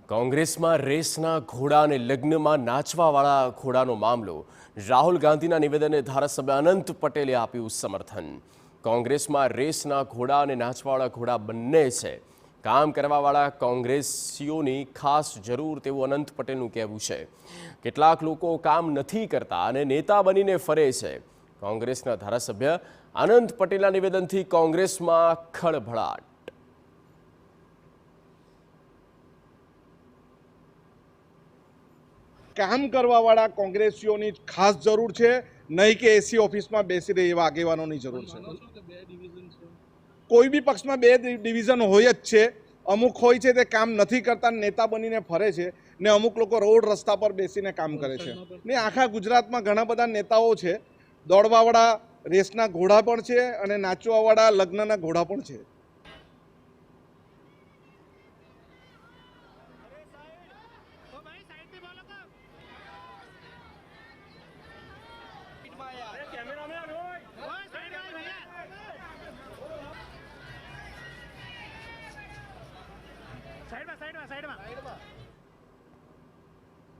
કોંગ્રેસમાં રેસના ઘોડા અને લગ્નમાં નાચવાવાળા ઘોડાનો મામલો. રાહુલ ગાંધીના નિવેદનને ધારાસભ્ય અનંત પટેલે આપ્યું સમર્થન. કોંગ્રેસમાં રેસના ઘોડા અને નાચવાવાળા ઘોડા બંને છે. કામ કરવાવાળા કોંગ્રેસીઓની ખાસ જરૂર તેવું અનંત પટેલનું કહેવું છે. કેટલાક લોકો કામ નથી કરતા અને નેતા બનીને ફરે છે. કોંગ્રેસના ધારાસભ્ય અનંત પટેલના નિવેદનથી કોંગ્રેસમાં ખળભળાટ. કામ કરવાવાળા કોંગ્રેસીઓની ખાસ જરૂર છે, નહીં કે એસી ઓફિસમાં બેસી રહે એવા આગેવાનોની જરૂર છે. કોઈ બી પક્ષમાં બે ડિવિઝન હોય જ છે. અમુક હોય છે તે કામ નથી કરતા, નેતા બનીને ફરે છે, ને અમુક લોકો રોડ રસ્તા પર બેસીને કામ કરે છે. ને આખા ગુજરાતમાં ઘણા બધા નેતાઓ છે. દોડવાવાળા રેસના ઘોડા પણ છે અને નાચવાવાળા લગ્નના ઘોડા પણ છે. સાઈડમાં